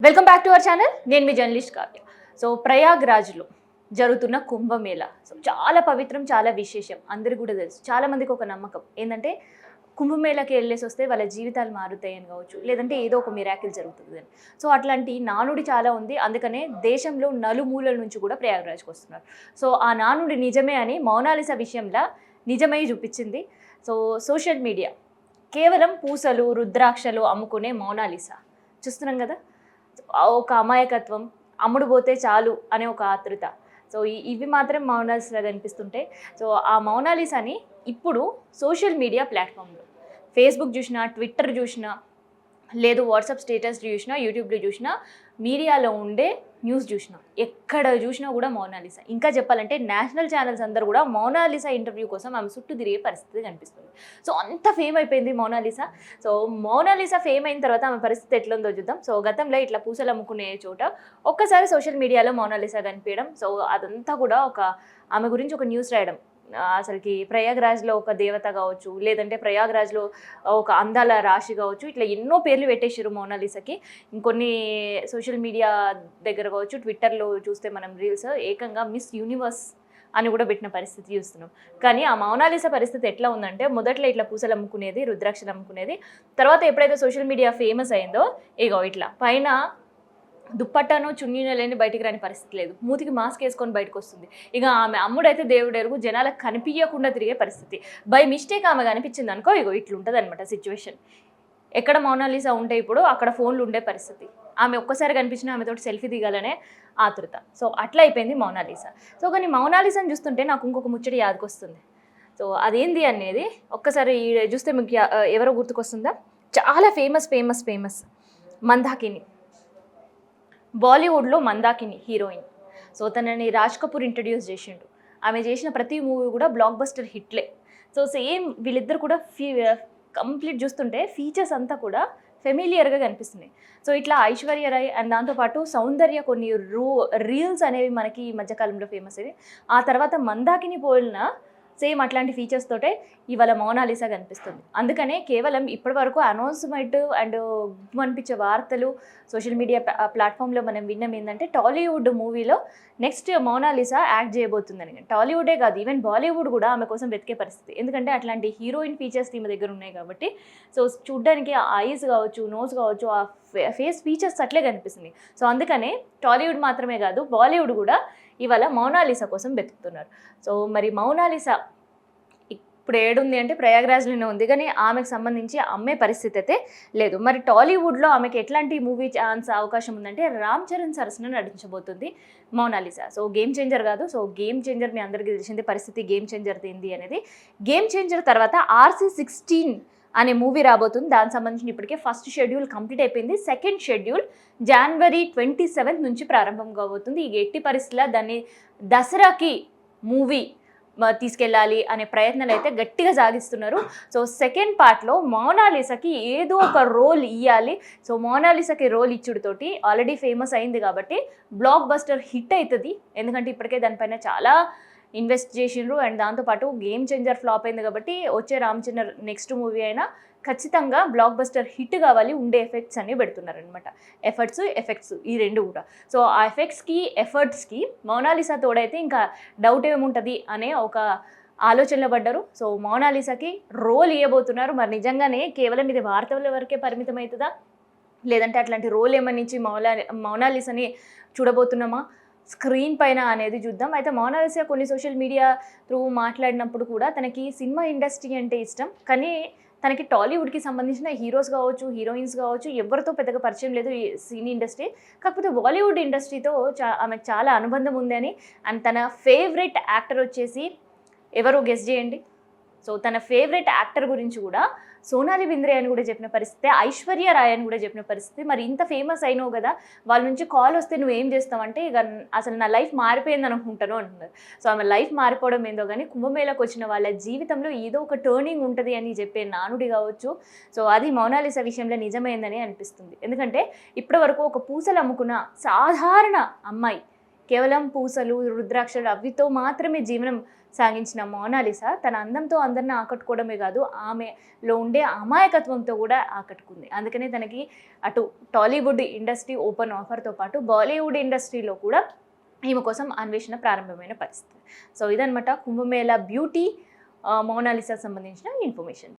Welcome back to our channel. నేను మీ journalist Kavya. So ప్రయాగ్రాజ్లో జరుగుతున్న కుంభమేళ చాలా పవిత్రం, చాలా విశేషం. అందరికీ కూడా తెలుసు. చాలా మందికి ఒక నమ్మకం ఏంటంటే కుంభమేళకి వెళ్ళేసి వస్తే వాళ్ళ జీవితాలు మారుతాయని కావచ్చు, లేదంటే ఏదో ఒక మిరాకిల్ జరుగుతుంది అని. సో అట్లాంటి నానుడి చాలా ఉంది. అందుకనే దేశంలో నలుమూలల నుంచి కూడా ప్రయాగ్రాజ్కి వస్తున్నారు. సో ఆ నానుడి నిజమే అని మోనాలిసా విషయంలో నిజమై చూపించింది. సో సోషల్ మీడియా కేవలం పూసలు, రుద్రాక్షలు అమ్ముకునే మోనాలిసా చూస్తున్నాం కదా. ఒక అమాయకత్వం, అమ్ముడు పోతే చాలు అనే ఒక ఆతృత. సో ఇవి మాత్రం మోనాలిసా కనిపిస్తుంటే, సో ఆ మోనాలిసాని ఇప్పుడు సోషల్ మీడియా ప్లాట్ఫామ్లో ఫేస్బుక్ చూసినా, ట్విట్టర్ చూసినా, లేదు వాట్సాప్ స్టేటస్ చూసినా, యూట్యూబ్లో చూసినా, మీడియాలో ఉండే న్యూస్ చూసినా, ఎక్కడ చూసినా కూడా మోనాలిసా. ఇంకా చెప్పాలంటే నేషనల్ ఛానల్స్ అందరూ కూడా మోనాలిసా ఇంటర్వ్యూ కోసం ఆమె చుట్టూ తిరిగే పరిస్థితి కనిపిస్తుంది. సో అంత ఫేమ్ అయిపోయింది మోనాలిసా. సో మోనాలిసా ఫేమ్ అయిన తర్వాత ఆమె పరిస్థితి ఎట్లుందో చూద్దాం. సో గతంలో ఇట్లా పూసలు అమ్ముకునే చోట ఒక్కసారి సోషల్ మీడియాలో మోనాలిసా కనిపించడం, సో అదంతా కూడా ఆమె గురించి ఒక న్యూస్ రాయడం, అసలుకి ప్రయాగ్రాజ్లో ఒక దేవత కావచ్చు, లేదంటే ప్రయాగ్రాజ్లో ఒక అందాల రాశి కావచ్చు, ఇట్లా ఎన్నో పేర్లు పెట్టేసారు మోనాలిసాకి. ఇంకొన్ని సోషల్ మీడియా దగ్గర కావచ్చు, ట్విట్టర్లో చూస్తే మనం రీల్స్ ఏకంగా మిస్ యూనివర్స్ అని కూడా పెట్టిన పరిస్థితి చూస్తున్నాం. కానీ ఆ మోనాలిసా పరిస్థితి ఎట్లా ఉందంటే, మొదట్లో ఇట్లా పూసలు అమ్ముకునేది, రుద్రాక్షలు అమ్ముకునేది. తర్వాత ఎప్పుడైతే సోషల్ మీడియా ఫేమస్ అయిందో, ఇగో ఇట్లా పైన దుప్పట్టానో చున్నీనో లేని బయటికి రాని పరిస్థితి లేదు. మూతికి మాస్క్ వేసుకొని బయటకు వస్తుంది. ఇక ఆమె అమ్ముడైతే దేవుడు ఎరుగు, జనాలకు కనిపించకుండా తిరిగే పరిస్థితి. బై మిస్టేక్ ఆమె కనిపించింది అనుకో, ఇగో ఇట్లుంటుంది అనమాట సిచ్యువేషన్. ఎక్కడ మోనాలిసా ఉంటే ఇప్పుడు అక్కడ ఫోన్లు ఉండే పరిస్థితి. ఆమె ఒక్కసారి కనిపించినా ఆమెతో సెల్ఫీ దిగాలనే ఆతృత. సో అట్లా అయిపోయింది మోనాలిసా. సో కానీ మోనాలిసాని చూస్తుంటే నాకు ఇంకొక ముచ్చటి యాదకొస్తుంది. సో అదేంది అనేది ఒక్కసారి చూస్తే మీకు ఎవరో గుర్తుకొస్తుందా? చాలా ఫేమస్ మందాకిని. బాలీవుడ్లో మందాకిని హీరోయిన్. సో తనని రాజ్ కపూర్ ఇంట్రడ్యూస్ చేసిండు. ఆమె చేసిన ప్రతి మూవీ కూడా బ్లాక్ బస్టర్ హిట్లే. సో సేమ్ వీళ్ళిద్దరు కూడా కంప్లీట్ చూస్తుంటే ఫీచర్స్ అంతా కూడా ఫెమిలియర్గా కనిపిస్తున్నాయి. సో ఇట్లా ఐశ్వర్య రాయ్ అండ్ దాంతోపాటు సౌందర్య కొన్ని రీల్స్ అనేవి మనకి ఈ మధ్యకాలంలో ఫేమస్ అయ్యి, ఆ తర్వాత మందాకిని పోలిన సేమ్ అట్లాంటి ఫీచర్స్ తోటే ఇవాళ మోనాలిసా కనిపిస్తుంది. అందుకనే కేవలం ఇప్పటి వరకు అనౌన్స్మెంట్ అండ్ అనిపించే వార్తలు సోషల్ మీడియా ప్లాట్ఫామ్లో మనం విన్నాం ఏంటంటే, టాలీవుడ్ మూవీలో నెక్స్ట్ మోనాలిసా యాక్ట్ చేయబోతుందని. టాలీవుడే కాదు, ఈవెన్ బాలీవుడ్ కూడా ఆమె కోసం వెతికే పరిస్థితి. ఎందుకంటే అట్లాంటి హీరోయిన్ ఫీచర్స్ ఈమె దగ్గర ఉన్నాయి కాబట్టి. సో చూడ్డానికి ఆ ఐస్ కావచ్చు, నోస్ కావచ్చు, ఆ ఫేస్ ఫీచర్స్ అట్లే కనిపిస్తుంది. సో అందుకనే టాలీవుడ్ మాత్రమే కాదు, బాలీవుడ్ కూడా ఇవాళ మోనాలిసా కోసం వెతుకుతున్నారు. సో మరి మోనాలిసా ఇప్పుడు ఏడుంది అంటే ప్రయాగ్రాజ్లోనే ఉంది, కానీ ఆమెకు సంబంధించి అమ్మే పరిస్థితి అయితే లేదు. మరి టాలీవుడ్లో ఆమెకి ఎట్లాంటి మూవీ ఛాన్స్ అవకాశం ఉందంటే, రామ్ చరణ్ సరసన నటించబోతుంది మోనాలిసా. సో గేమ్ చేంజర్ కాదు, సో గేమ్ చేంజర్ మీ అందరికీ తెలిసింది పరిస్థితి. గేమ్ చేంజర్ ఏంది అనేది, గేమ్ చేంజర్ తర్వాత RC16 అనే మూవీ రాబోతుంది. దానికి సంబంధించిన ఇప్పటికే ఫస్ట్ షెడ్యూల్ కంప్లీట్ అయిపోయింది. సెకండ్ షెడ్యూల్ January 27 నుంచి ప్రారంభం కాబోతుంది. ఈ ఎట్టి పరిస్థితుల్లో దాన్ని దసరాకి మూవీ తీసుకెళ్ళాలి అనే ప్రయత్నాలు అయితే గట్టిగా సాగిస్తున్నారు. సో సెకండ్ పార్ట్లో మోనాలిసాకి ఏదో ఒక రోల్ ఇవ్వాలి. సో మోనాలిసాకి రోల్ ఇచ్చుడుతోటి ఆల్రెడీ ఫేమస్ అయింది కాబట్టి బ్లాక్ బస్టర్ హిట్ అవుతుంది. ఎందుకంటే ఇప్పటికే దానిపైన చాలా ఇన్వెస్ట్ చేసిండ్రు. అండ్ దాంతోపాటు గేమ్ చేంజర్ ఫ్లాప్ అయింది కాబట్టి వచ్చే రామ్ చరణ్ నెక్స్ట్ మూవీ అయినా ఖచ్చితంగా బ్లాక్ బస్టర్ హిట్ కావాలి. ఉండే ఎఫెక్ట్స్ అన్నీ పెడుతున్నారనమాట. ఎఫెక్ట్స్ ఈ రెండు కూడా. సో ఆ ఎఫెక్ట్స్కి ఎఫర్ట్స్కి మోనాలిసా తోడైతే ఇంకా డౌట్ ఏముంటుంది అనే ఒక ఆలోచనలో పడ్డారు. సో మోనాలిసాకి రోల్ ఇవ్వబోతున్నారు. మరి నిజంగానే కేవలం ఇది వార్తల వరకే పరిమితం అవుతుందా, లేదంటే అట్లాంటి రోల్ ఏమనించి మోనాలిసాని చూడబోతున్నామా స్క్రీన్ పైన అనేది చూద్దాం. అయితే మోనాలిసా కొన్ని సోషల్ మీడియా త్రూ మాట్లాడినప్పుడు కూడా తనకి సినిమా ఇండస్ట్రీ అంటే ఇష్టం, కానీ తనకి టాలీవుడ్కి సంబంధించిన హీరోస్ కావచ్చు, హీరోయిన్స్ కావచ్చు, ఎవరితో పెద్దగా పరిచయం లేదు ఈ సినీ ఇండస్ట్రీ. కాకపోతే బాలీవుడ్ ఇండస్ట్రీతో ఆమెకు చాలా అనుబంధం ఉందని. అండ్ తన ఫేవరెట్ యాక్టర్ వచ్చేసి ఎవరో గెస్ చేయండి. సో తన ఫేవరెట్ యాక్టర్ గురించి కూడా సోనాలి బింద్రే అని కూడా చెప్పిన పరిస్థితి, ఐశ్వర్య రాయ్ అని కూడా చెప్పిన పరిస్థితి. మరి ఇంత ఫేమస్ అయినావు కదా, వాళ్ళ నుంచి కాల్ వస్తే నువ్వేం చేస్తావంటే, ఇక అసలు నా లైఫ్ మారిపోయింది అనుకుంటాను అంటున్నారు. సో ఆమె లైఫ్ మారిపోవడం ఏందో కానీ కుంభమేళకు వచ్చిన వాళ్ళ జీవితంలో ఏదో ఒక టర్నింగ్ ఉంటుంది అని చెప్పే నానుడి కావచ్చు. సో అది మోనాలిసా విషయంలో నిజమైందని అనిపిస్తుంది. ఎందుకంటే ఇప్పటి వరకు ఒక పూసలు అమ్ముకున్న సాధారణ అమ్మాయి, కేవలం పూసలు, రుద్రాక్షలు అవితో మాత్రమే జీవనం సాగించిన మోనాలిసా తన అందంతో అందరిని ఆకట్టుకోవడమే కాదు, ఆమెలో ఉండే అమాయకత్వంతో కూడా ఆకట్టుకుంది. అందుకనే తనకి అటు టాలీవుడ్ ఇండస్ట్రీ ఓపెన్ ఆఫర్తో పాటు బాలీవుడ్ ఇండస్ట్రీలో కూడా ఈమె కోసం అన్వేషణ ప్రారంభమైన పరిస్థితి. సో ఇదనమాట కుంభమేళా బ్యూటీ మోనాలిసా సంబంధించిన ఇన్ఫర్మేషన్.